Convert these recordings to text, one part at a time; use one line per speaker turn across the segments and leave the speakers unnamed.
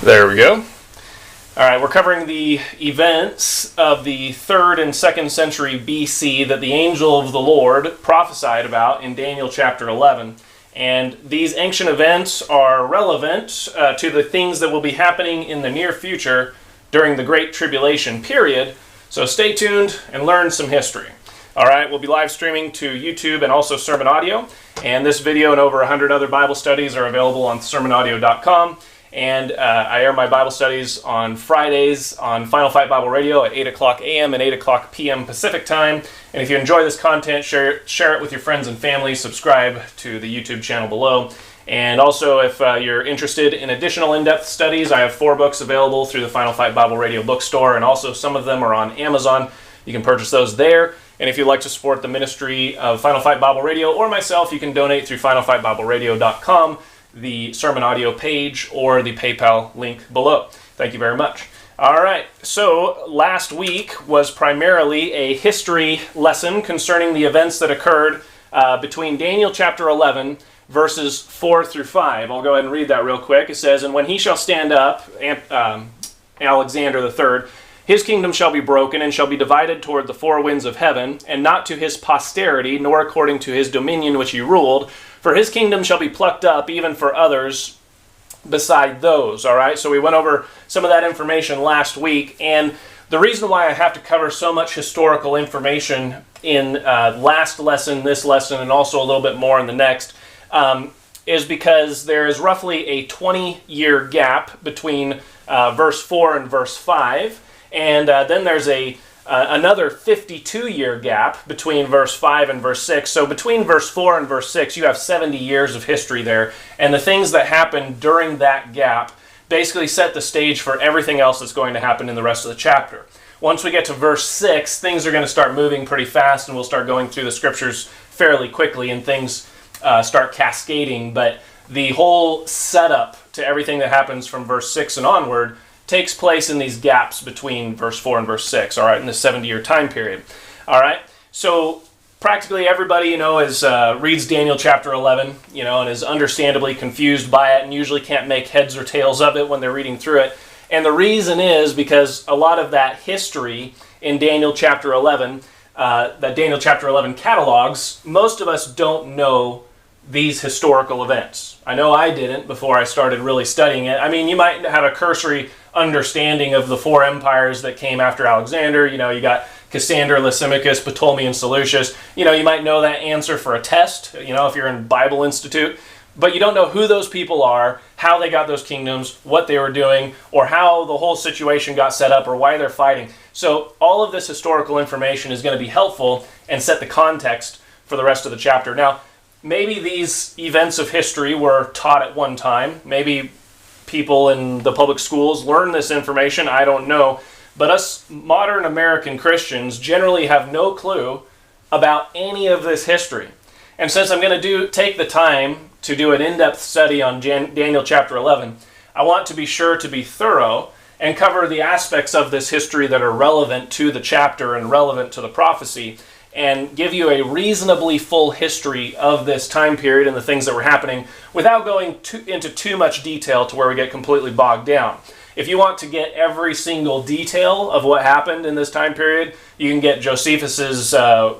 There we go. All right, we're covering the events of the 3rd and 2nd century BC that the angel of the Lord prophesied about in Daniel chapter 11. And these ancient events are relevant to the things that will be happening in the near future during the Great Tribulation period. So stay tuned and learn some history. All right, we'll be live streaming to YouTube and also sermon audio. And this video and over 100 other Bible studies are available on sermonaudio.com. And I air my Bible studies on Fridays on Final Fight Bible Radio at 8 o'clock a.m. and 8 o'clock p.m. Pacific time. And if you enjoy this content, share it with your friends and family. Subscribe to the YouTube channel below. And also, if you're interested in additional in-depth studies, I have 4 books available through the Final Fight Bible Radio bookstore. And also, some of them are on Amazon. You can purchase those there. And if you'd like to support the ministry of Final Fight Bible Radio or myself, you can donate through finalfightbibleradio.com. the sermon audio page, or the PayPal link below. Thank you very much. All right, so last week was primarily a history lesson concerning the events that occurred between Daniel chapter 11, verses 4 through 5. I'll go ahead and read that real quick. It says, "And when he shall stand up, Alexander the Third, his kingdom shall be broken, and shall be divided toward the 4 winds of heaven, and not to his posterity, nor according to his dominion which he ruled. For his kingdom shall be plucked up, even for others beside those." All right, so we went over some of that information last week, and the reason why I have to cover so much historical information in last lesson, this lesson, and also a little bit more in the next, is because there is roughly a 20-year gap between verse 4 and verse 5, and then there's another 52-year gap between verse 5 and verse 6. So between verse 4 and verse 6, you have 70 years of history there. And the things that happened during that gap basically set the stage for everything else that's going to happen in the rest of the chapter. Once we get to verse 6, things are going to start moving pretty fast, and we'll start going through the scriptures fairly quickly, and things start cascading. But the whole setup to everything that happens from verse 6 and onward takes place in these gaps between verse 4 and verse 6, all right, in the 70-year time period. All right, so practically everybody, reads Daniel chapter 11, and is understandably confused by it and usually can't make heads or tails of it when they're reading through it. And the reason is because a lot of that history in Daniel chapter 11, that Daniel chapter 11 catalogs, most of us don't know these historical events. I know I didn't before I started really studying it. I mean, you might have a cursory understanding of the 4 empires that came after Alexander. You got Cassander, Lysimachus, Ptolemy, and Seleucus. You might know that answer for a test, if you're in Bible Institute. But you don't know who those people are, how they got those kingdoms, what they were doing, or how the whole situation got set up, or why they're fighting. So all of this historical information is going to be helpful and set the context for the rest of the chapter. Now, maybe these events of history were taught at one time. Maybe people in the public schools learn this information. I don't know. But us modern American Christians generally have no clue about any of this history. And since I'm going to take the time to do an in-depth study on Daniel chapter 11, I want to be sure to be thorough and cover the aspects of this history that are relevant to the chapter and relevant to the prophecy, and give you a reasonably full history of this time period and the things that were happening without going into too much detail to where we get completely bogged down. If you want to get every single detail of what happened in this time period, you can get Josephus's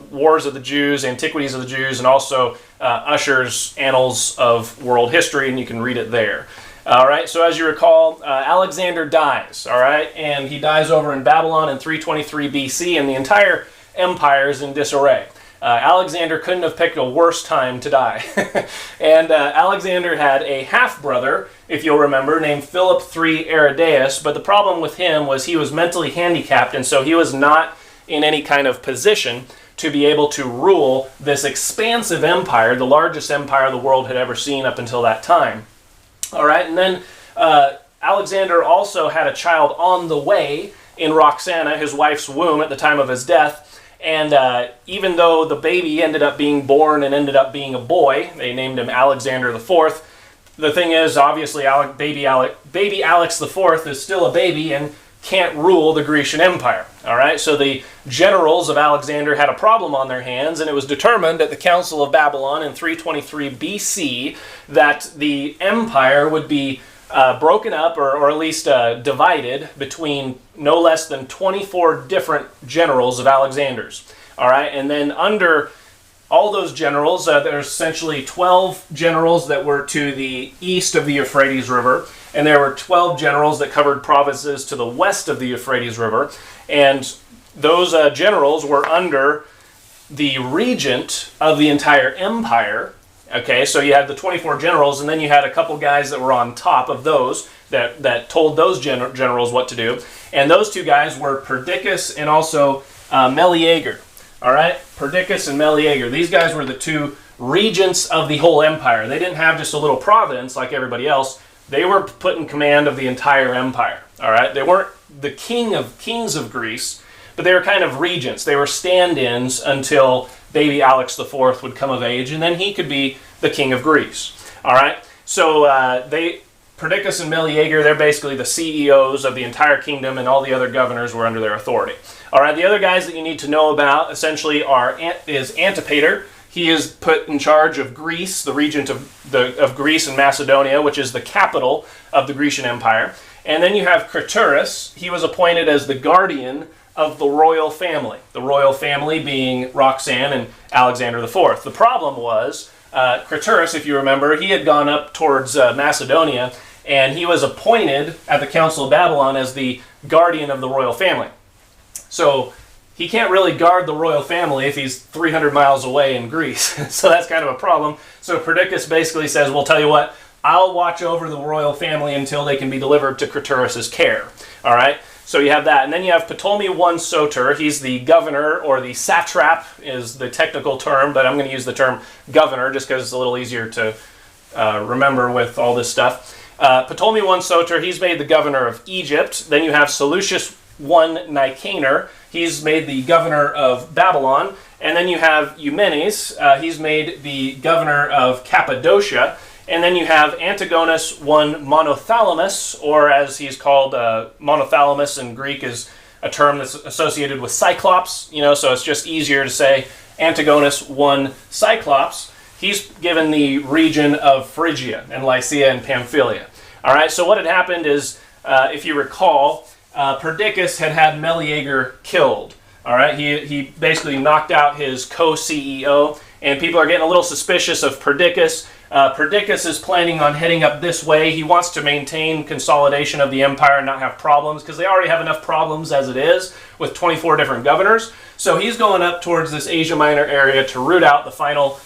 Wars of the Jews, Antiquities of the Jews, and also Ussher's Annals of World History, and you can read it there. All right, so as you recall, Alexander dies, all right, and he dies over in Babylon in 323 BC, and the entire empire is in disarray. Alexander couldn't have picked a worse time to die. And Alexander had a half-brother, if you'll remember, named Philip III Aridaeus, but the problem with him was he was mentally handicapped, and so he was not in any kind of position to be able to rule this expansive empire, the largest empire the world had ever seen up until that time. All right, and then Alexander also had a child on the way in Roxana, his wife's womb, at the time of his death. And even though the baby ended up being born and ended up being a boy, they named him Alexander the Fourth. The thing is, obviously, baby Alex the Fourth is still a baby and can't rule the Grecian Empire. All right, so the generals of Alexander had a problem on their hands, and it was determined at the Council of Babylon in 323 BC that the empire would be broken up or at least divided between no less than 24 different generals of Alexander's. All right, and then under all those generals, there's essentially 12 generals that were to the east of the Euphrates River, and there were 12 generals that covered provinces to the west of the Euphrates River, and those generals were under the regent of the entire empire. Okay, so you had the 24 generals, and then you had a couple guys that were on top of those that told those generals what to do, and those two guys were Perdicus and also Meleager. All right, Perdicus and Meleager. These guys were the two regents of the whole empire. They didn't have just a little province like everybody else. They were put in command of the entire empire. All right, they weren't the kings of Greece, but they were kind of regents. They were stand-ins until baby Alex IV would come of age, and then he could be the king of Greece. All right, so Perdicus and Meleager, they're basically the CEOs of the entire kingdom, and all the other governors were under their authority. All right, the other guys that you need to know about essentially is Antipater. He is put in charge of Greece, the regent of Greece and Macedonia, which is the capital of the Grecian Empire. And then you have Craterus. He was appointed as the guardian of the royal family. The royal family being Roxanne and Alexander IV. The problem was Craterus, if you remember, he had gone up towards Macedonia, and he was appointed at the Council of Babylon as the guardian of the royal family. So he can't really guard the royal family if he's 300 miles away in Greece. So that's kind of a problem. So Perdicus basically says, well, tell you what, I'll watch over the royal family until they can be delivered to Craterus' care. All right? So you have that. And then you have Ptolemy I Soter. He's the governor, or the satrap is the technical term, but I'm going to use the term governor just because it's a little easier to remember with all this stuff. Ptolemy I Soter, he's made the governor of Egypt. Then you have Seleucus I Nicanor. He's made the governor of Babylon. And then you have Eumenes. He's made the governor of Cappadocia. And then you have Antigonus I Monothalamus, or as he's called, monothalamus in Greek is a term that's associated with Cyclops, so it's just easier to say Antigonus I Cyclops. He's given the region of Phrygia and Lycia and Pamphylia. All right, so what had happened is, if you recall, Perdicus had Meleager killed. All right, he basically knocked out his co-CEO, and people are getting a little suspicious of Perdicus. Perdicus is planning on heading up this way. He wants to maintain consolidation of the empire and not have problems, because they already have enough problems as it is with 24 different governors. So he's going up towards this Asia Minor area to root out the final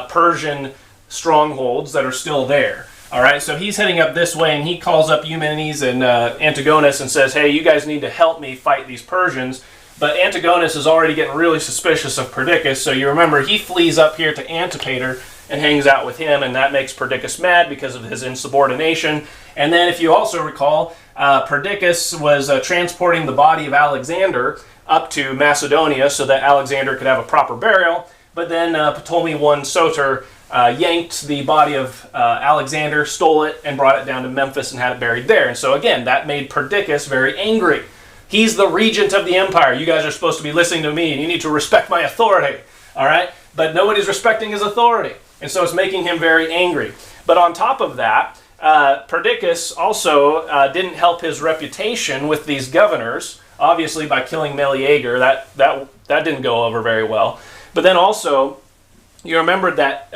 Persian strongholds that are still there. All right, so he's heading up this way, and he calls up Eumenes and Antigonus and says, hey, you guys need to help me fight these Persians. But Antigonus is already getting really suspicious of Perdicus, so you remember he flees up here to Antipater and hangs out with him, and that makes Perdicus mad because of his insubordination. And then if you also recall, Perdicus was transporting the body of Alexander up to Macedonia so that Alexander could have a proper burial, but then Ptolemy I Soter yanked the body of Alexander, stole it, and brought it down to Memphis and had it buried there. And so again, that made Perdicus very angry. He's the regent of the empire. You guys are supposed to be listening to me, and you need to respect my authority. All right? But nobody's respecting his authority. And so it's making him very angry. But on top of that, Perdicus also didn't help his reputation with these governors, obviously by killing Meleager. That didn't go over very well. But then also, you remember that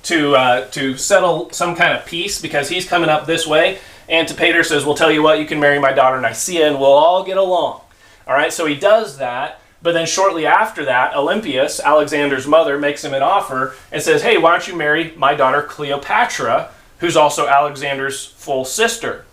to settle some kind of peace, because he's coming up this way, Antipater says, well, tell you what, you can marry my daughter Nicaea and we'll all get along. All right, so he does that, but then shortly after that, Olympias, Alexander's mother, makes him an offer and says, hey, why don't you marry my daughter Cleopatra, who's also Alexander's full sister?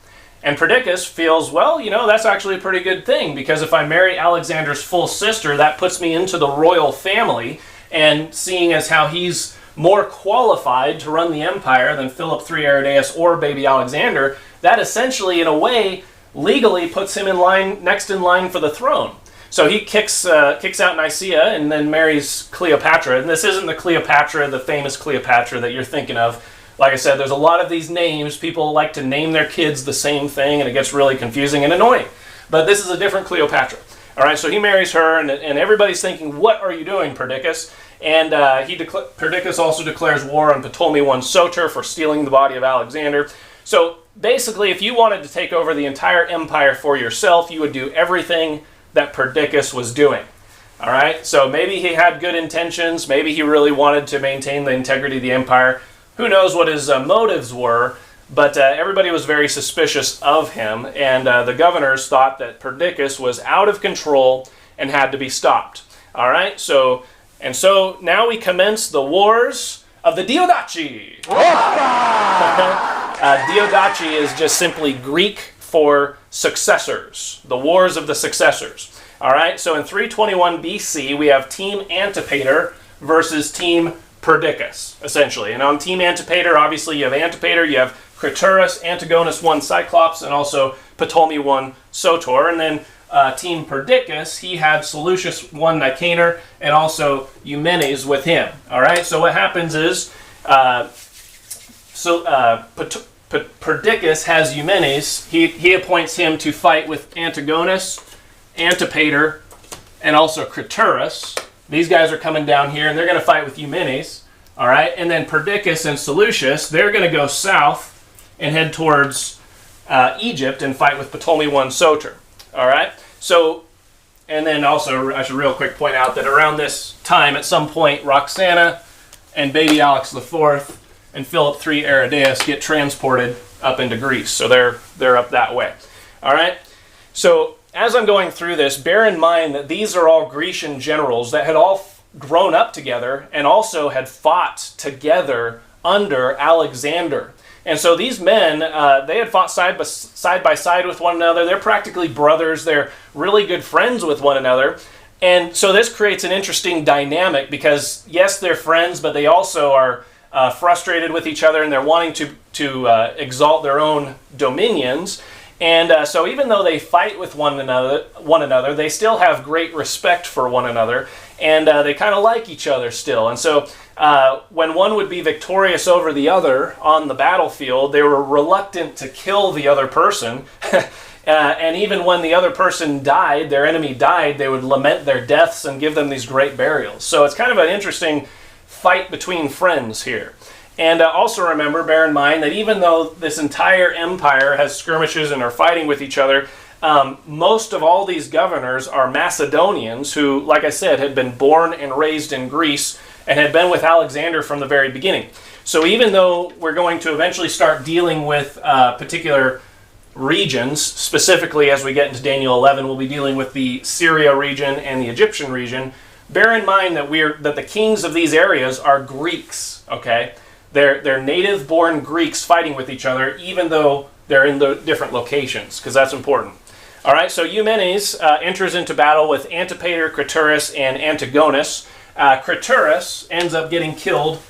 And Perdicus feels, well, that's actually a pretty good thing, because if I marry Alexander's full sister, that puts me into the royal family, and seeing as how he's more qualified to run the empire than Philip III Aridaeus or baby Alexander, that essentially, in a way, legally puts him next in line for the throne. So he kicks out Nicaea and then marries Cleopatra. And this isn't the Cleopatra, the famous Cleopatra that you're thinking of. Like I said, there's a lot of these names. People like to name their kids the same thing, and it gets really confusing and annoying. But this is a different Cleopatra. All right, so he marries her, and everybody's thinking, what are you doing, Perdicus? And Perdicus also declares war on Ptolemy I Soter for stealing the body of Alexander. So basically, if you wanted to take over the entire empire for yourself, you would do everything that Perdicus was doing. All right, so maybe he had good intentions. Maybe he really wanted to maintain the integrity of the empire. Who knows what his motives were, but everybody was very suspicious of him, and the governors thought that Perdicus was out of control and had to be stopped. All right, so now we commence the wars of the Diadochi. Diadochi is just simply Greek for successors, the wars of the successors. All right, so in 321 BC, we have Team Antipater versus Team Perdicus, essentially. And on Team Antipater, obviously you have Antipater, you have Craterus, Antigonus I Cyclops, and also Ptolemy I Soter. And then Team Perdicus, he had Seleucus I Nicanor and also Eumenes with him. All right, so what happens is, Perdicus has Eumenes. He appoints him to fight with Antigonus, Antipater, and also Craterus. These guys are coming down here, and they're going to fight with Eumenes. All right, and then Perdicus and Seleucus, they're going to go south and head towards Egypt and fight with Ptolemy I Soter. All right, so, and then also, I should real quick point out that around this time, at some point, Roxana and baby Alex IV and Philip III Aridaeus get transported up into Greece. So they're up that way. All right, so as I'm going through this, bear in mind that these are all Grecian generals that had all grown up together and also had fought together under Alexander. And so these men, they had fought side by side with one another. They're practically brothers. They're really good friends with one another. And so this creates an interesting dynamic because, yes, they're friends, but they also are frustrated with each other and they're wanting to exalt their own dominions. And so even though they fight with one another, they still have great respect for one another, and they kind of like each other still. And so when one would be victorious over the other on the battlefield, they were reluctant to kill the other person. And even when the other person died, their enemy died, they would lament their deaths and give them these great burials. So it's kind of an interesting fight between friends here. And also remember, bear in mind, that even though this entire empire has skirmishes and are fighting with each other, most of all these governors are Macedonians who, like I said, had been born and raised in Greece and had been with Alexander from the very beginning. So even though we're going to eventually start dealing with particular regions, specifically as we get into Daniel 11, we'll be dealing with the Syria region and the Egyptian region, bear in mind that the kings of these areas are Greeks, okay? They're native-born Greeks fighting with each other, even though they're in the different locations, because that's important. All right, so Eumenes enters into battle with Antipater, Craterus, and Antigonus. Craterus ends up getting killed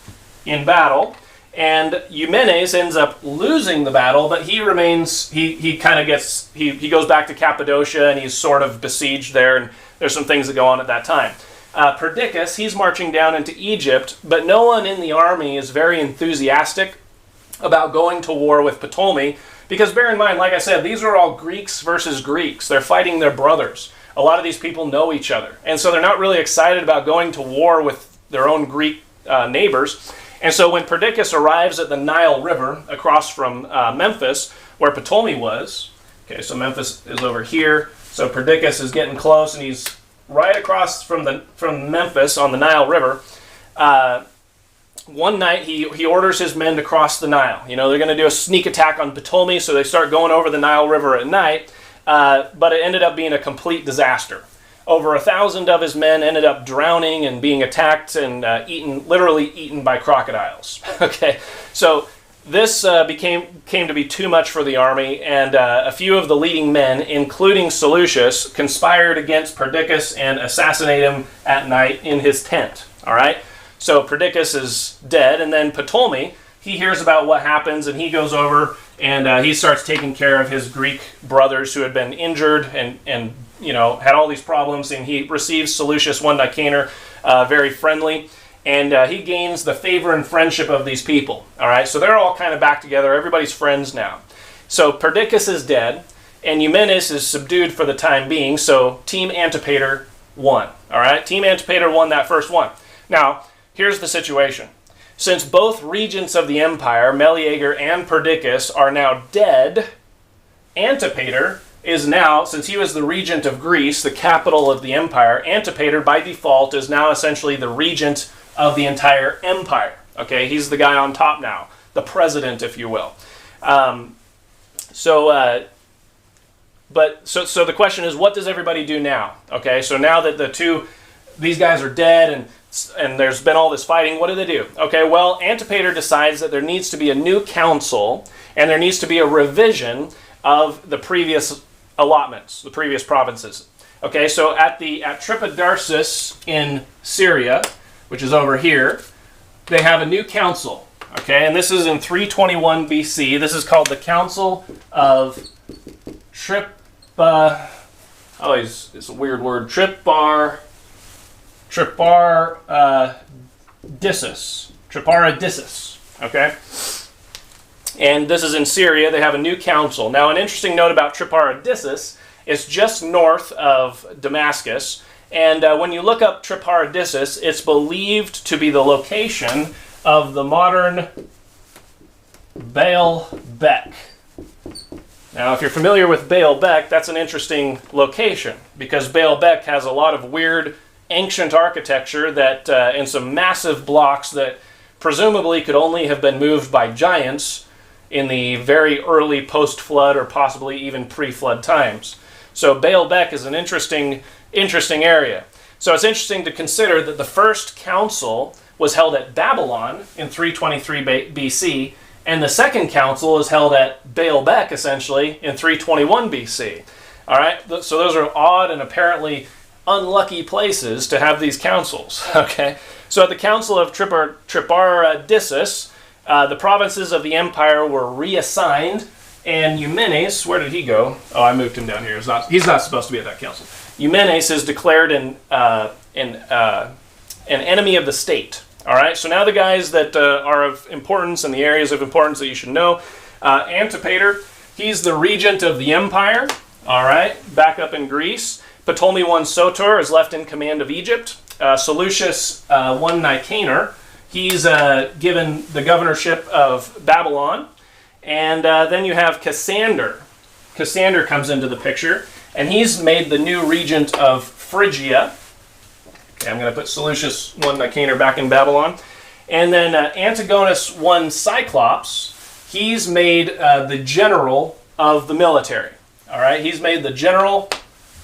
in battle, and Eumenes ends up losing the battle, but he remains, he goes back to Cappadocia, and he's sort of besieged there, and there's some things that go on at that time. Perdicus, he's marching down into Egypt, but no one in the army is very enthusiastic about going to war with Ptolemy, because bear in mind, like I said, these are all Greeks versus Greeks. They're fighting their brothers. A lot of these people know each other, and so they're not really excited about going to war with their own Greek neighbors. And so when Perdicus arrives at the Nile River across from Memphis, where Ptolemy was, okay, so Memphis is over here, so Perdicus is getting close, and he's right across from Memphis on the Nile River. One night he orders his men to cross the Nile. You know, they're going to do a sneak attack on Ptolemy, so they start going over the Nile River at night. But it ended up being a complete disaster. Over 1,000 of his men ended up drowning and being attacked and literally eaten by crocodiles. Okay, so this came to be too much for the army, and a few of the leading men, including Seleucus, conspired against Perdicus and assassinate him at night in his tent. All right, so Perdicus is dead, and then Ptolemy, he hears about what happens, and he goes over and he starts taking care of his Greek brothers who had been injured and had all these problems, and he receives Seleucus I Nicanor very friendly. And he gains the favor and friendship of these people. All right, so they're all kind of back together. Everybody's friends now. So Perdicus is dead, and Eumenes is subdued for the time being. So Team Antipater won. All right, Team Antipater won that first one. Now, here's the situation. since both regents of the empire, Meleager and Perdicus, are now dead, Antipater is now, since he was the regent of Greece, the capital of the empire, Antipater by default is now essentially the regent of the entire empire. Okay, he's the guy on top now, the president, if you will. So the question is, what does everybody do now? Okay, so now that these guys are dead and there's been all this fighting, what do? Okay, well, Antipater decides that there needs to be a new council and there needs to be a revision of the previous allotments, the previous provinces. Okay, so at Triparadisus in Syria, which is over here, they have a new council. Okay, and this is in 321 BC. This is called the Council of it's a weird word. Triparadisus. Okay? And this is in Syria. They have a new council. Now, an interesting note about Triparadisus, it's just north of Damascus. And when you look up Triparadisus, it's believed to be the location of the modern Baalbek. Now, if you're familiar with Baalbek, that's an interesting location because Baalbek has a lot of weird ancient architecture that and some massive blocks that presumably could only have been moved by giants in the very early post-flood or possibly even pre-flood times. So Baalbek is an interesting area. So it's interesting to consider that the first council was held at Babylon in 323 BC, and the second council is held at Baalbek, essentially, in 321 BC. All right, so those are odd and apparently unlucky places to have these councils. Okay, so at the Council of Triparadisus, the provinces of the empire were reassigned, and Eumenes, where did he go? Oh, I moved him down here. He's not supposed to be at that council. Eumenes is declared an enemy of the state. All right, so now the guys that are of importance and the areas of importance that you should know. Antipater, he's the regent of the empire. All right, back up in Greece. Ptolemy I Soter is left in command of Egypt. Seleucus I Nicanor, he's given the governorship of Babylon. And then you have Cassander. Cassander comes into the picture, and he's made the new regent of Phrygia. Okay, I'm going to put Seleucus I Nicanor back in Babylon. And then Antigonus I Cyclops, he's made the general of the military. All right, he's made the general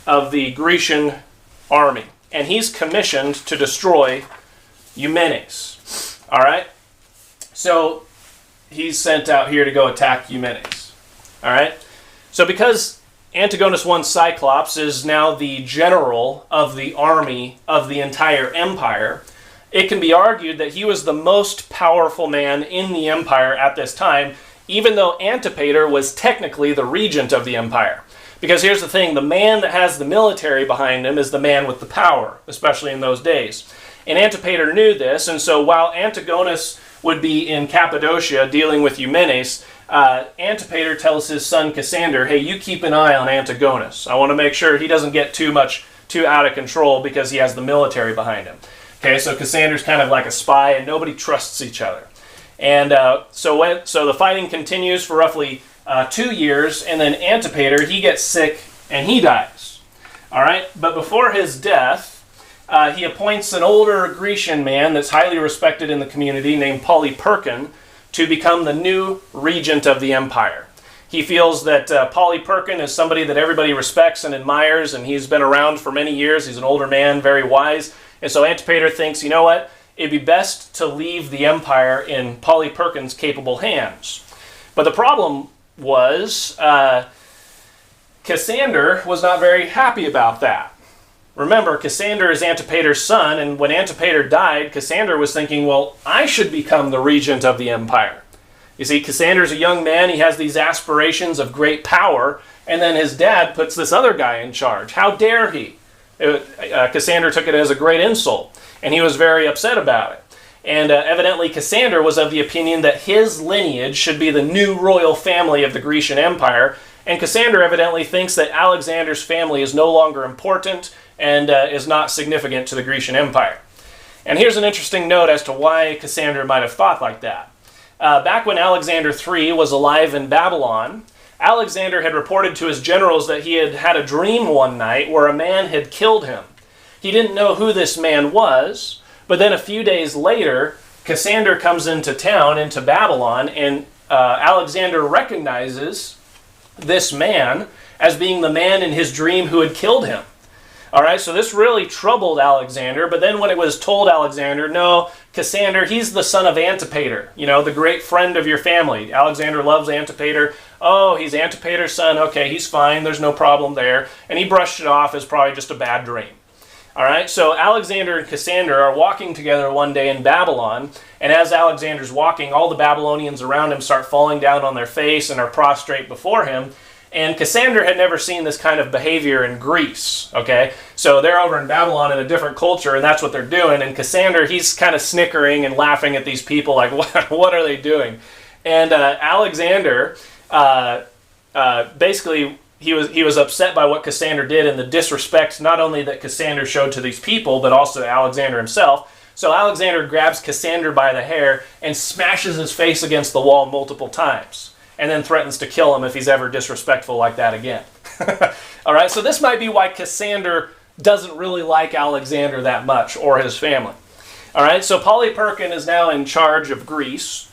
of the Grecian army. And he's commissioned to destroy Eumenes. All right, so he's sent out here to go attack Eumenes. All right, so because Antigonus I Cyclops is now the general of the army of the entire empire, it can be argued that he was the most powerful man in the empire at this time, even though Antipater was technically the regent of the empire. Because here's the thing, the man that has the military behind him is the man with the power, especially in those days. And Antipater knew this, and so while Antigonus would be in Cappadocia dealing with Eumenes, Antipater tells his son Cassander, hey, you keep an eye on Antigonus. I want to make sure he doesn't get too out of control because he has the military behind him. Okay, so Cassander's kind of like a spy and nobody trusts each other. And so the fighting continues for roughly 2 years, and then Antipater, he gets sick and he dies. All right, but before his death, he appoints an older Grecian man that's highly respected in the community named Polyperchon to become the new regent of the empire. He feels that Polyperchon is somebody that everybody respects and admires, and he's been around for many years. He's an older man, very wise. And so Antipater thinks, you know what? It'd be best to leave the empire in Polyperchon's capable hands. But the problem was Cassander was not very happy about that. Remember, Cassander is Antipater's son, and when Antipater died, Cassander was thinking, well, I should become the regent of the empire. You see, Cassander's a young man, he has these aspirations of great power, and then his dad puts this other guy in charge. How dare he? Cassander took it as a great insult, and he was very upset about it. And evidently Cassander was of the opinion that his lineage should be the new royal family of the Grecian Empire, and Cassander evidently thinks that Alexander's family is no longer important and is not significant to the Grecian Empire. And here's an interesting note as to why Cassander might have thought like that. Back when Alexander III was alive in Babylon, Alexander had reported to his generals that he had had a dream one night where a man had killed him. He didn't know who this man was, but then a few days later, Cassander comes into town, into Babylon, and Alexander recognizes this man as being the man in his dream who had killed him. All right, so this really troubled Alexander, but then when it was told Alexander, no, Cassander, he's the son of Antipater, the great friend of your family. Alexander loves Antipater. Oh, he's Antipater's son. Okay, he's fine. There's no problem there. And he brushed it off as probably just a bad dream. All right, so Alexander and Cassander are walking together one day in Babylon, and as Alexander's walking, all the Babylonians around him start falling down on their face and are prostrate before him. And Cassander had never seen this kind of behavior in Greece, okay? So they're over in Babylon in a different culture, and that's what they're doing. And Cassander, he's kind of snickering and laughing at these people, like, what are they doing? And Alexander, basically, he was upset by what Cassander did and the disrespect not only that Cassander showed to these people, but also Alexander himself. So Alexander grabs Cassander by the hair and smashes his face against the wall multiple times, and then threatens to kill him if he's ever disrespectful like that again. All right, so this might be why Cassander doesn't really like Alexander that much, or his family. All right, so Polyperchon is now in charge of Greece,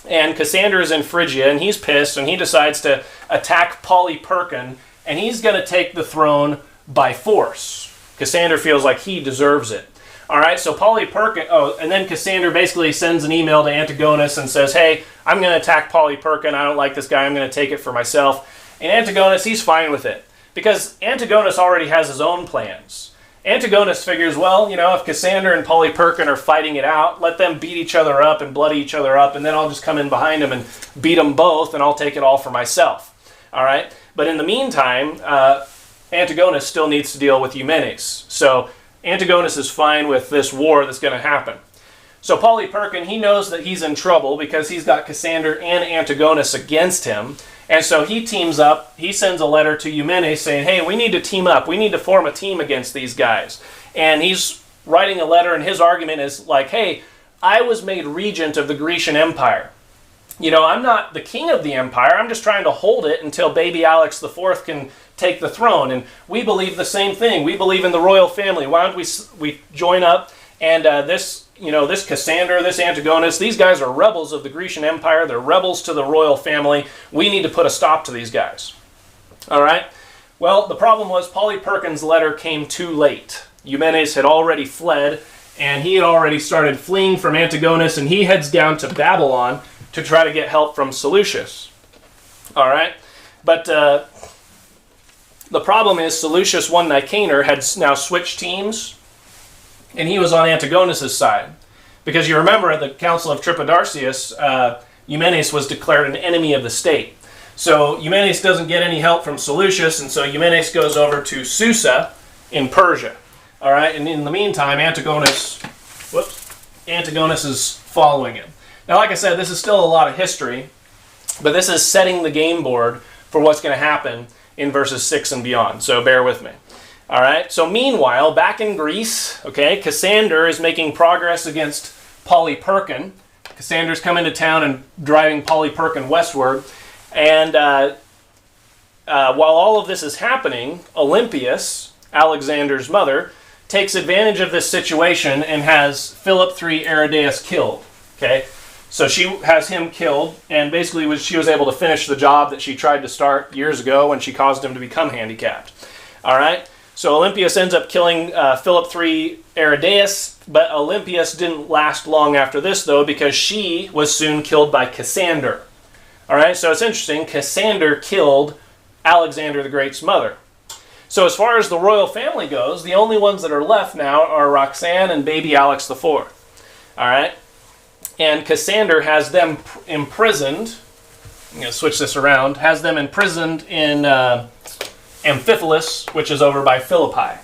and Cassander is in Phrygia, and he's pissed, and he decides to attack Polyperchon, and he's going to take the throne by force. Cassander feels like he deserves it. All right, so Polyperchon, and then Cassander basically sends an email to Antigonus and says, hey, I'm going to attack Polyperchon. I don't like this guy. I'm going to take it for myself. And Antigonus, he's fine with it, because Antigonus already has his own plans. Antigonus figures, well, if Cassander and Polyperchon are fighting it out, let them beat each other up and bloody each other up, and then I'll just come in behind them and beat them both, and I'll take it all for myself. All right? But in the meantime, Antigonus still needs to deal with Eumenes. So Antigonus is fine with this war that's going to happen. So Polyperchon, he knows that he's in trouble because he's got Cassander and Antigonus against him. And so he teams up. He sends a letter to Eumenes saying, hey, we need to team up. We need to form a team against these guys. And he's writing a letter, and his argument is like, hey, I was made regent of the Grecian Empire. I'm not the king of the empire. I'm just trying to hold it until baby Alex IV can take the throne. And we believe the same thing. We believe in the royal family. Why don't we join up? And this Cassander, this Antigonus, these guys are rebels of the Grecian Empire. They're rebels to the royal family. We need to put a stop to these guys. All right? Well, the problem was Polyperchon's letter came too late. Eumenes had already fled, and he had already started fleeing from Antigonus, and he heads down to Babylon to try to get help from Seleucus. All right? But the problem is Seleucus I Nicanor had now switched teams, and he was on Antigonus' side. Because you remember at the Council of Triparadisus, Eumenes was declared an enemy of the state. So Eumenes doesn't get any help from Seleucus, and so Eumenes goes over to Susa in Persia. All right, and in the meantime, Antigonus is following him. Now, like I said, this is still a lot of history, but this is setting the game board for what's going to happen in verses 6 and beyond, so bear with me. All right, so meanwhile, back in Greece, Cassander is making progress against Polyperchon. Cassander's coming to town and driving Polyperchon westward, and while all of this is happening, Olympias, Alexander's mother, takes advantage of this situation and has Philip III Aridaeus killed. So she has him killed, and basically she was able to finish the job that she tried to start years ago when she caused him to become handicapped. All right? So Olympias ends up killing Philip III Aridaeus, but Olympias didn't last long after this, though, because she was soon killed by Cassander. All right? So it's interesting. Cassander killed Alexander the Great's mother. So as far as the royal family goes, the only ones that are left now are Roxanne and baby Alex IV. All right? And Cassander has them imprisoned. I'm going to switch this around. Has them imprisoned in Amphipolis, which is over by Philippi.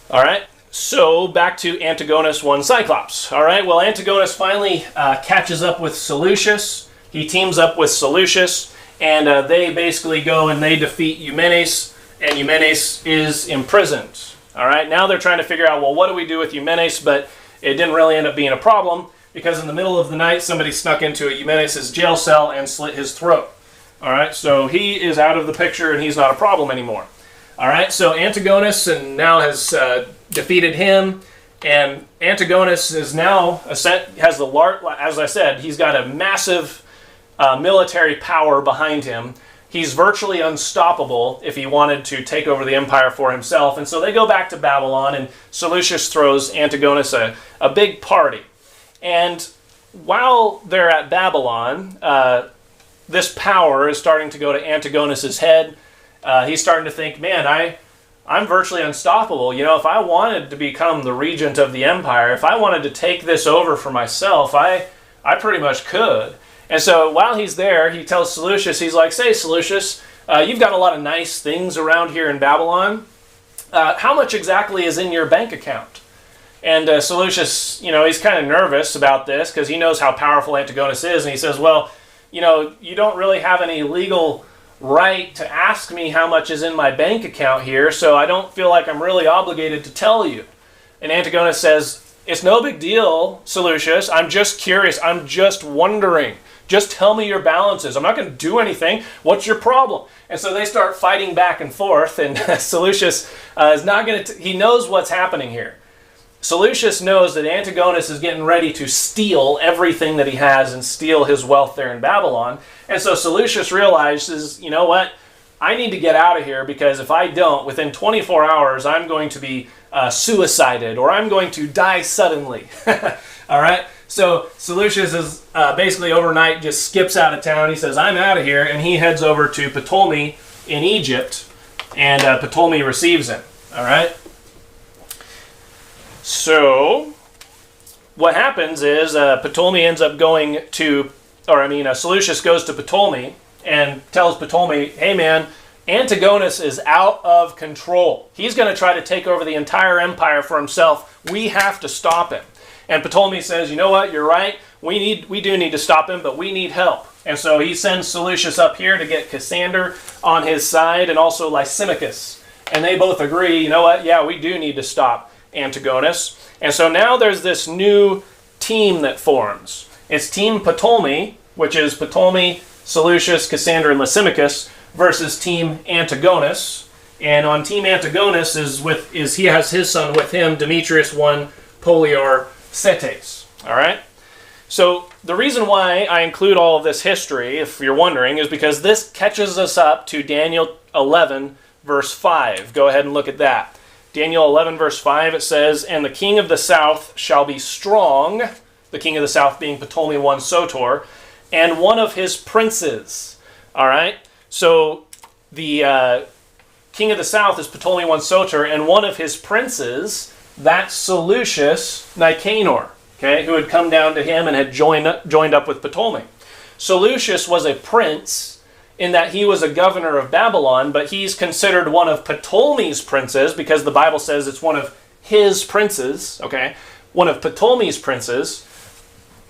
All right. So back to Antigonus I Cyclops. All right. Well, Antigonus finally catches up with Seleucus. He teams up with Seleucus, and they basically go and they defeat Eumenes, and Eumenes is imprisoned. All right, now they're trying to figure out, well, what do we do with Eumenes? But it didn't really end up being a problem because in the middle of the night, somebody snuck into Eumenes' jail cell and slit his throat. All right, so he is out of the picture and he's not a problem anymore. All right, so Antigonus now has defeated him, and Antigonus is now has the as I said, he's got a massive military power behind him. He's virtually unstoppable if he wanted to take over the empire for himself. And so they go back to Babylon, and Seleucus throws Antigonus a big party. And while they're at Babylon, this power is starting to go to Antigonus' head. He's starting to think, man, I'm virtually unstoppable. You know, if I wanted to become the regent of the empire, if I wanted to take this over for myself, I pretty much could. And so while he's there, he tells Seleucus, he's like, say, Seleucus, you've got a lot of nice things around here in Babylon. How much exactly is in your bank account? And Seleucus, you know, he's kind of nervous about this because he knows how powerful Antigonus is. And he says, well, you know, you don't really have any legal right to ask me how much is in my bank account here, so I don't feel like I'm really obligated to tell you. And Antigonus says, it's no big deal, Seleucus. I'm just curious. I'm just wondering. Just tell me your balances. I'm not going to do anything. What's your problem? And so they start fighting back and forth, and Seleucus is not going to... He knows what's happening here. Seleucus knows that Antigonus is getting ready to steal everything that he has and steal his wealth there in Babylon. And so Seleucus realizes, you know what? I need to get out of here because if I don't, within 24 hours, I'm going to be suicided or I'm going to die suddenly. All right? So Seleucus is basically overnight just skips out of town. He says, I'm out of here. And he heads over to Ptolemy in Egypt. And Ptolemy receives him. All right? So what happens is Ptolemy ends up going to, Seleucus goes to Ptolemy and tells Ptolemy, hey man, Antigonus is out of control. He's going to try to take over the entire empire for himself. We have to stop him. And Ptolemy says, you know what, you're right. We do need to stop him, but we need help. And so he sends Seleucus up here to get Cassander on his side and also Lysimachus. And they both agree, you know what, yeah, we do need to stop Antigonus. And so now there's this new team that forms. It's Team Ptolemy, which is Ptolemy, Seleucus, Cassander, and Lysimachus, versus Team Antigonus. And on Team Antigonus he has his son with him, Demetrius I Polior Setes. All right? So the reason why I include all of this history, if you're wondering, is because this catches us up to Daniel 11, verse 5. Go ahead and look at that. Daniel 11, verse 5, it says, and the king of the south shall be strong, the king of the south being Ptolemy I Soter, and one of his princes. All right? So the king of the south is Ptolemy I Soter, and one of his princes, that's Seleucus Nicanor, okay, who had come down to him and had joined up with Ptolemy. Seleucus was a prince in that he was a governor of Babylon, but he's considered one of Ptolemy's princes because the Bible says it's one of his princes, okay? One of Ptolemy's princes.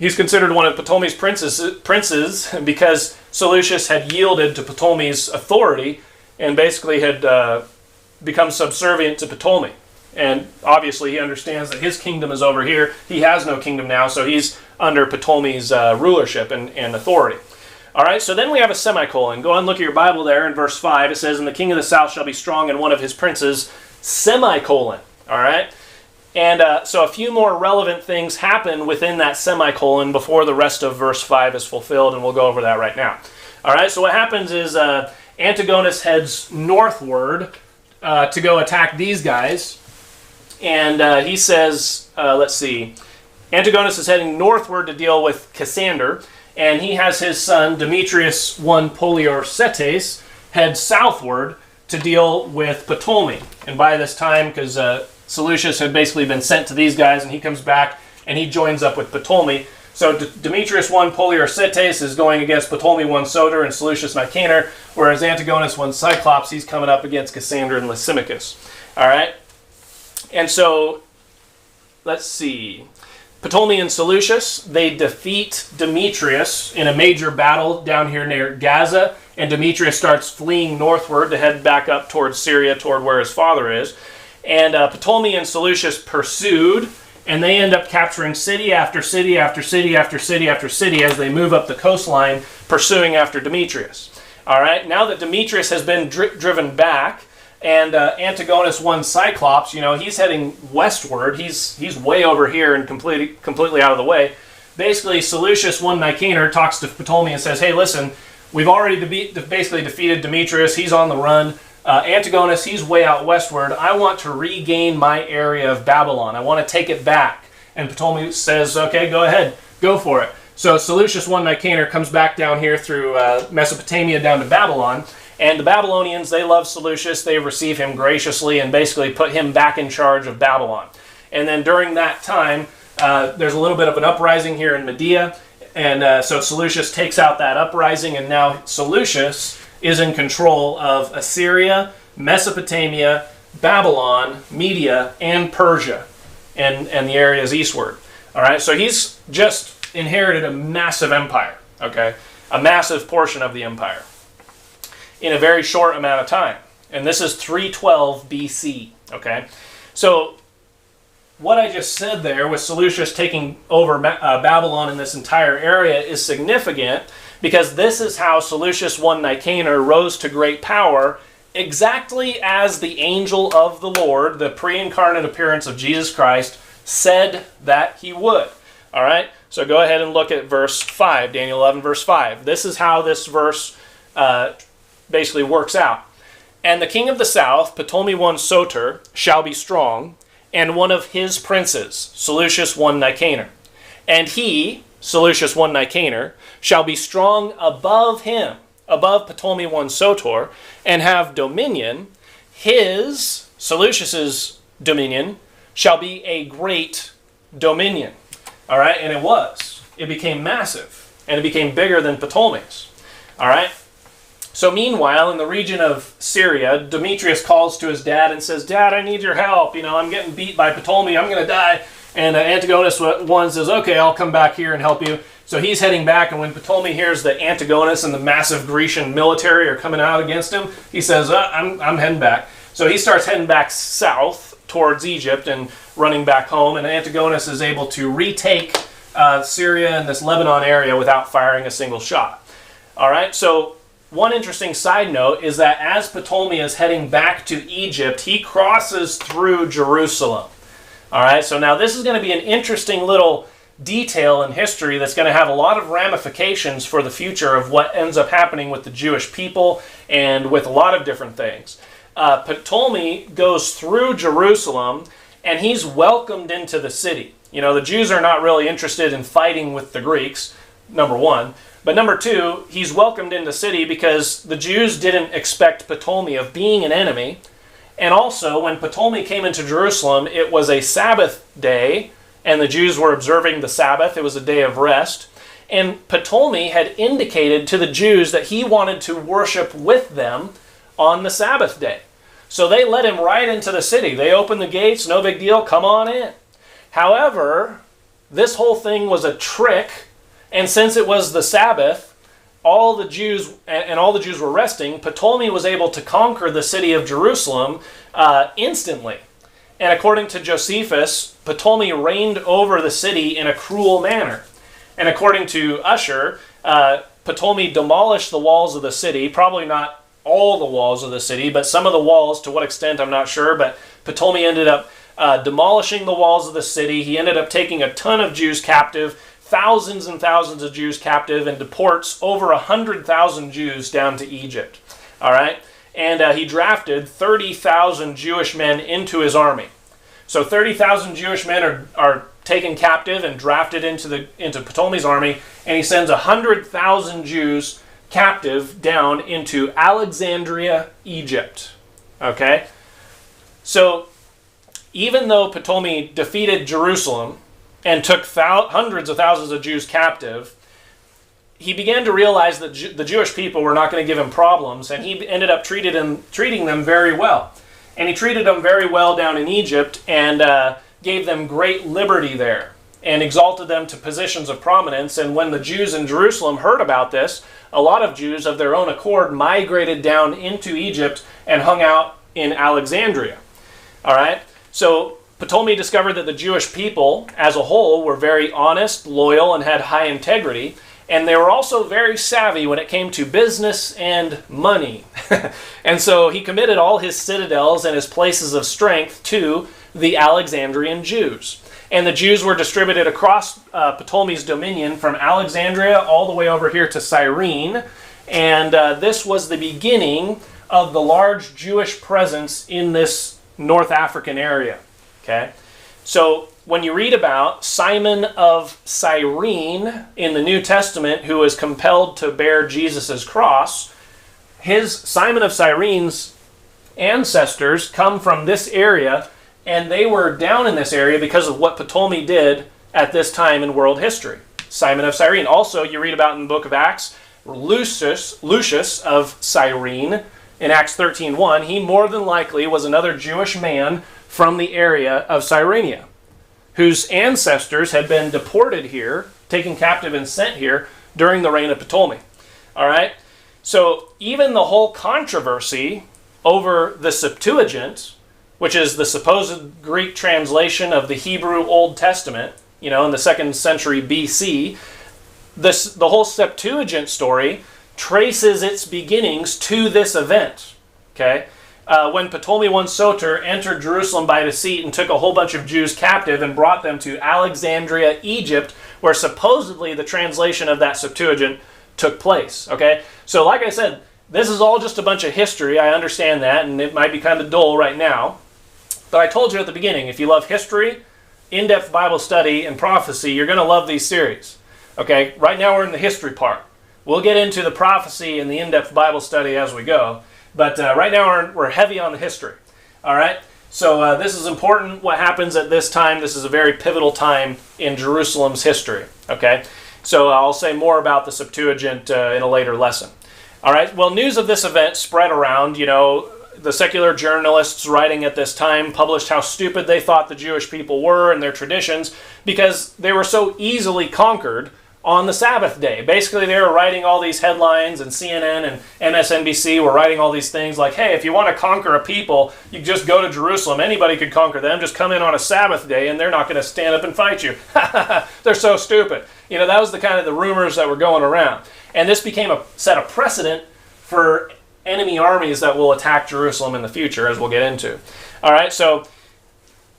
He's considered one of Ptolemy's princes because Seleucus had yielded to Ptolemy's authority and basically had become subservient to Ptolemy. And obviously he understands that his kingdom is over here. He has no kingdom now, so he's under Ptolemy's rulership and authority. All right, so then we have a semicolon. Go and look at your Bible there in verse 5. It says, and the king of the south shall be strong, and one of his princes, semicolon. All right? And so a few more relevant things happen within that semicolon before the rest of verse 5 is fulfilled, and we'll go over that right now. All right, so what happens is Antigonus heads northward to go attack these guys. And he says, Antigonus is heading northward to deal with Cassander. And he has his son, Demetrius I Polior Setes, head southward to deal with Ptolemy. And by this time, because Seleucus had basically been sent to these guys, and he comes back and he joins up with Ptolemy. So Demetrius I Polior Setes is going against Ptolemy I Soter and Seleucus Nicanor, whereas Antigonus I Cyclops, he's coming up against Cassander and Lysimachus. All right? And so, let's see. Ptolemy and Seleucus, they defeat Demetrius in a major battle down here near Gaza, and Demetrius starts fleeing northward to head back up towards Syria, toward where his father is. And Ptolemy and Seleucus pursued, and they end up capturing city after city after city after city after city as they move up the coastline, pursuing after Demetrius. All right, now that Demetrius has been driven back, and Antigonus won Cyclops, he's heading westward. He's way over here and completely out of the way. Basically, Seleucus won Nicanor, talks to Ptolemy and says, hey, listen, we've already basically defeated Demetrius. He's on the run. Antigonus, he's way out westward. I want to regain my area of Babylon. I want to take it back. And Ptolemy says, okay, go ahead. Go for it. So Seleucus I Nicanor comes back down here through Mesopotamia down to Babylon. And the Babylonians, they love Seleucus. They receive him graciously and basically put him back in charge of Babylon. And then during that time, there's a little bit of an uprising here in Media. And so Seleucus takes out that uprising. And now Seleucus is in control of Assyria, Mesopotamia, Babylon, Media, and Persia, and the areas eastward. All right, so he's just inherited a massive empire, okay? A massive portion of the empire in a very short amount of time. And this is 312 BC, okay? So what I just said there with Seleucus taking over Babylon in this entire area is significant, because this is how Seleucus I Nicanor rose to great power, exactly as the angel of the Lord, the pre-incarnate appearance of Jesus Christ, said that he would. All right? So go ahead and look at verse 5, Daniel 11, verse 5. This is how this verse basically works out. And the king of the south, Ptolemy I Soter, shall be strong, and one of his princes, Seleucus I Nicanor. And he, Seleucus I Nicanor, shall be strong above him, above Ptolemy I Soter, and have dominion. His, Seleucus's dominion, shall be a great dominion. All right, and it was. It became massive, and it became bigger than Ptolemy's. All right. So meanwhile, in the region of Syria, Demetrius calls to his dad and says, Dad, I need your help. I'm getting beat by Ptolemy. I'm going to die. And Antigonus I says, okay, I'll come back here and help you. So he's heading back, and when Ptolemy hears that Antigonus and the massive Grecian military are coming out against him, he says, I'm heading back. So he starts heading back south towards Egypt and running back home, and Antigonus is able to retake Syria and this Lebanon area without firing a single shot. All right, so one interesting side note is that as Ptolemy is heading back to Egypt, he crosses through Jerusalem. All right, so now this is going to be an interesting little detail in history that's going to have a lot of ramifications for the future of what ends up happening with the Jewish people and with a lot of different things. Ptolemy goes through Jerusalem, and he's welcomed into the city. The Jews are not really interested in fighting with the Greeks, number one. But number two, he's welcomed into the city because the Jews didn't expect Ptolemy of being an enemy. And also, when Ptolemy came into Jerusalem, it was a Sabbath day, and the Jews were observing the Sabbath. It was a day of rest. And Ptolemy had indicated to the Jews that he wanted to worship with them on the Sabbath day. So they let him right into the city. They opened the gates, no big deal, come on in. However, this whole thing was a trick, and since it was the Sabbath, all the Jews were resting, Ptolemy was able to conquer the city of Jerusalem instantly. And according to Josephus, Ptolemy reigned over the city in a cruel manner. And according to Usher, Ptolemy demolished the walls of the city, probably not all the walls of the city, but some of the walls, to what extent I'm not sure, but Ptolemy ended up demolishing the walls of the city. He ended up taking a ton of Jews captive, thousands and thousands of Jews captive, and deports over 100,000 Jews down to Egypt. All right? And he drafted 30,000 Jewish men into his army. So 30,000 Jewish men are taken captive and drafted into Ptolemy's army, and he sends 100,000 Jews captive down into Alexandria, Egypt. Okay? So even though Ptolemy defeated Jerusalem and took hundreds of thousands of Jews captive, he began to realize that the Jewish people were not going to give him problems, and he ended up treating them very well. And he treated them very well down in Egypt and gave them great liberty there and exalted them to positions of prominence. And when the Jews in Jerusalem heard about this, a lot of Jews of their own accord migrated down into Egypt and hung out in Alexandria. All right? So Ptolemy discovered that the Jewish people as a whole were very honest, loyal, and had high integrity. And they were also very savvy when it came to business and money. And so he committed all his citadels and his places of strength to the Alexandrian Jews. And the Jews were distributed across Ptolemy's dominion from Alexandria all the way over here to Cyrene. And this was the beginning of the large Jewish presence in this North African area. Okay? So when you read about Simon of Cyrene in the New Testament, who was compelled to bear Jesus' cross, Simon of Cyrene's ancestors come from this area, and they were down in this area because of what Ptolemy did at this time in world history. Simon of Cyrene. Also, you read about in the book of Acts, Lucius of Cyrene, in Acts 13:1, he more than likely was another Jewish man from the area of Cyrenia, whose ancestors had been deported here, taken captive and sent here during the reign of Ptolemy. All right? So even the whole controversy over the Septuagint, which is the supposed Greek translation of the Hebrew Old Testament, in the 2nd century BC, the whole Septuagint story traces its beginnings to this event. Okay? When Ptolemy I Soter entered Jerusalem by deceit and took a whole bunch of Jews captive and brought them to Alexandria, Egypt, where supposedly the translation of that Septuagint took place. Okay? So like I said, this is all just a bunch of history. I understand that, and it might be kind of dull right now. But I told you at the beginning, if you love history, in-depth Bible study, and prophecy, you're going to love these series. Okay? Right now we're in the history part. We'll get into the prophecy and the in-depth Bible study as we go. But right now we're heavy on the history. All right? So this is important, what happens at this time. This is a very pivotal time in Jerusalem's history. Okay? So I'll say more about the Septuagint in a later lesson. All right? Well, news of this event spread around. The secular journalists writing at this time published how stupid they thought the Jewish people were and their traditions because they were so easily conquered on the Sabbath day. Basically, they were writing all these headlines, and CNN and MSNBC were writing all these things like, hey, if you want to conquer a people, you just go to Jerusalem. Anybody could conquer them. Just come in on a Sabbath day, and they're not going to stand up and fight you. They're so stupid. That was the rumors that were going around. And this set a precedent for enemy armies that will attack Jerusalem in the future, as we'll get into. All right, so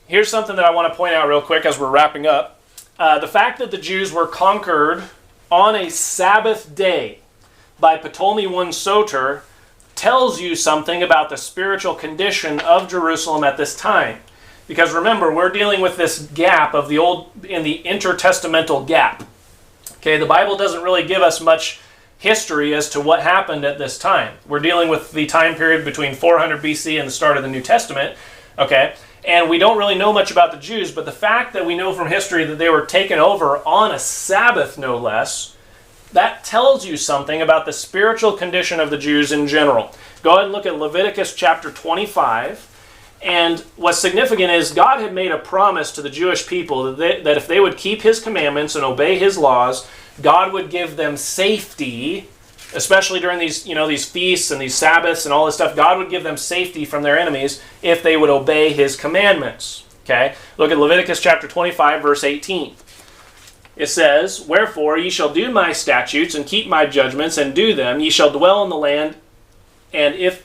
here's something that I want to point out real quick as we're wrapping up. The fact that the Jews were conquered on a Sabbath day by Ptolemy I Soter tells you something about the spiritual condition of Jerusalem at this time. Because remember, we're dealing with this gap of the intertestamental gap. Okay, the Bible doesn't really give us much history as to what happened at this time. We're dealing with the time period between 400 BC and the start of the New Testament. Okay, and we don't really know much about the Jews, but the fact that we know from history that they were taken over on a Sabbath, no less, that tells you something about the spiritual condition of the Jews in general. Go ahead and look at Leviticus chapter 25. And what's significant is God had made a promise to the Jewish people that if they would keep His commandments and obey His laws, God would give them safety, especially during these feasts and these Sabbaths and all this stuff. God would give them safety from their enemies if they would obey His commandments. Okay? Look at Leviticus chapter 25, verse 18. It says, "Wherefore ye shall do my statutes and keep my judgments and do them. Ye shall dwell in the land, and if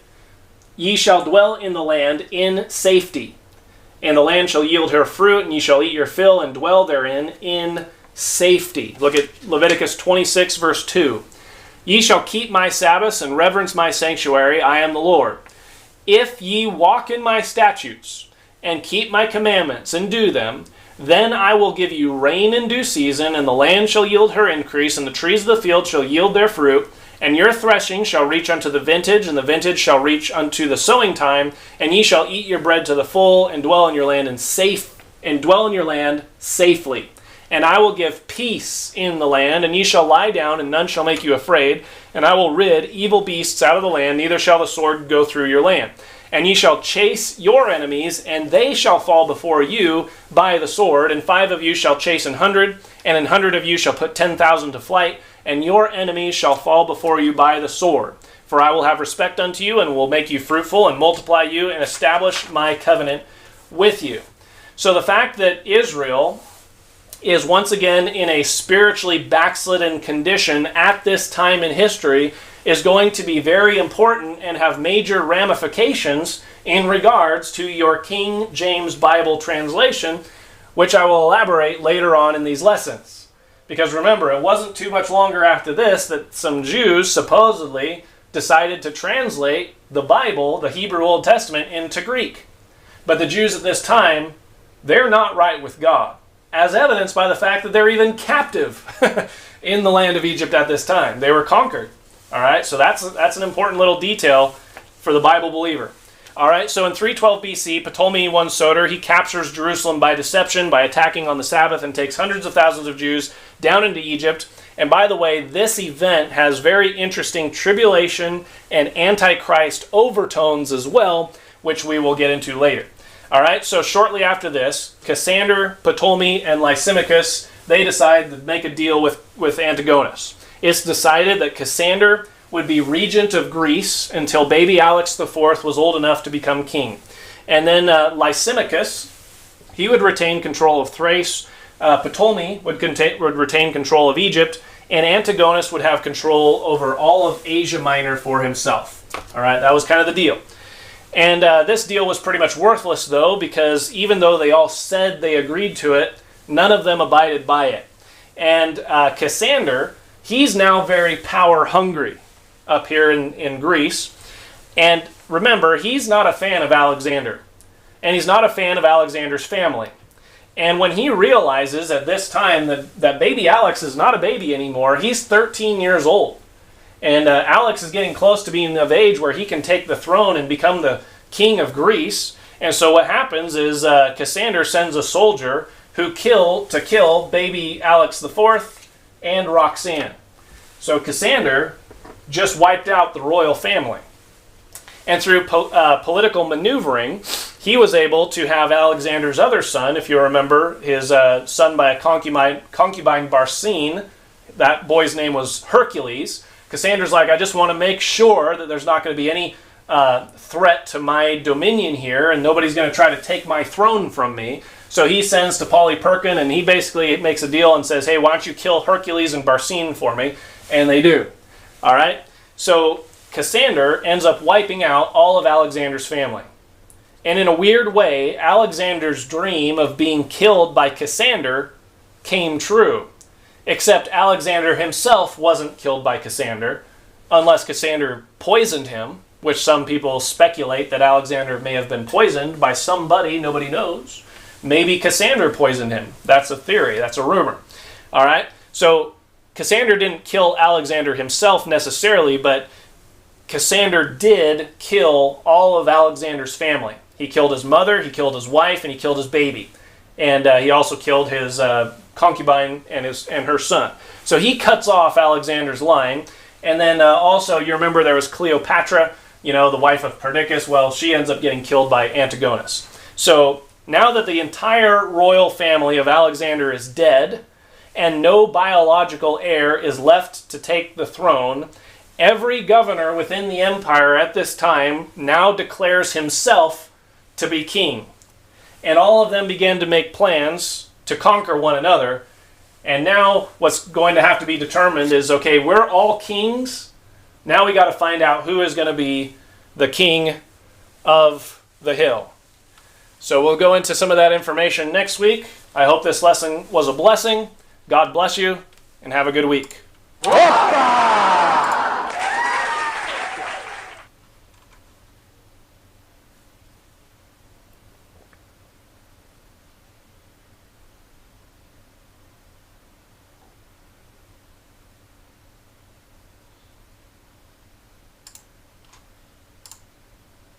ye shall dwell in the land in safety. And the land shall yield her fruit, and ye shall eat your fill and dwell therein in safety." Look at Leviticus 26, verse 2. "Ye shall keep my Sabbaths and reverence my sanctuary. I am the Lord. If ye walk in my statutes and keep my commandments and do them, then I will give you rain in due season, and the land shall yield her increase, and the trees of the field shall yield their fruit. And your threshing shall reach unto the vintage, and the vintage shall reach unto the sowing time, and ye shall eat your bread to the full, and dwell in your land safely. And I will give peace in the land, and ye shall lie down, and none shall make you afraid. And I will rid evil beasts out of the land, neither shall the sword go through your land. And ye shall chase your enemies, and they shall fall before you by the sword. And 5 of you shall chase 100, and 100 of you shall put 10,000 to flight. And your enemies shall fall before you by the sword. For I will have respect unto you, and will make you fruitful, and multiply you, and establish my covenant with you. So the fact that Israel is once again in a spiritually backslidden condition at this time in history is going to be very important and have major ramifications in regards to your King James Bible translation, which I will elaborate later on in these lessons. Because remember, it wasn't too much longer after this that some Jews supposedly decided to translate the Bible, the Hebrew Old Testament, into Greek. But the Jews at this time, they're not right with God, as evidenced by the fact that they're even captive in the land of Egypt at this time. They were conquered. All right, so that's an important little detail for the Bible believer. All right, so in 312 BC, Ptolemy I Soter, he captures Jerusalem by deception, by attacking on the Sabbath, and takes hundreds of thousands of Jews down into Egypt. And by the way, this event has very interesting tribulation and antichrist overtones as well, which we will get into later. All right, so shortly after this, Cassander, Ptolemy, and Lysimachus, they decide to make a deal with Antigonus. It's decided that Cassander would be regent of Greece until baby Alex IV was old enough to become king. And then Lysimachus, he would retain control of Thrace, Ptolemy would retain control of Egypt, and Antigonus would have control over all of Asia Minor for himself. All right, that was kind of the deal. And this deal was pretty much worthless, though, because even though they all said they agreed to it, none of them abided by it. And Cassander, he's now very power-hungry up here in Greece. And remember, he's not a fan of Alexander. And he's not a fan of Alexander's family. And when he realizes at this time that baby Alex is not a baby anymore, he's 13 years old. And Alex is getting close to being of age where he can take the throne and become the king of Greece. And so what happens is Cassander sends a soldier to kill baby Alex IV and Roxanne. So Cassander just wiped out the royal family. And through political maneuvering, he was able to have Alexander's other son, if you remember, his son by a concubine Barsine. That boy's name was Hercules. Cassander's like, I just want to make sure that there's not going to be any threat to my dominion here, and nobody's going to try to take my throne from me. So he sends to Polyperchon, and he basically makes a deal and says, hey, why don't you kill Hercules and Barsine for me? And they do. All right? So Cassander ends up wiping out all of Alexander's family. And in a weird way, Alexander's dream of being killed by Cassander came true. Except Alexander himself wasn't killed by Cassander, unless Cassander poisoned him, which some people speculate that Alexander may have been poisoned by somebody, nobody knows. Maybe Cassander poisoned him. That's a theory, that's a rumor. All right, so Cassander didn't kill Alexander himself necessarily, but Cassander did kill all of Alexander's family. He killed his mother, he killed his wife, and he killed his baby. And he also killed his concubine and her son. So he cuts off Alexander's line. And then also, you remember there was Cleopatra, the wife of Perdicus. Well, she ends up getting killed by Antigonus. So now that the entire royal family of Alexander is dead, and no biological heir is left to take the throne, every governor within the empire at this time now declares himself to be king. And all of them began to make plans to conquer one another. And now what's going to have to be determined is, okay, we're all kings. Now we got to find out who is going to be the king of the hill. So we'll go into some of that information next week. I hope this lesson was a blessing. God bless you, and have a good week.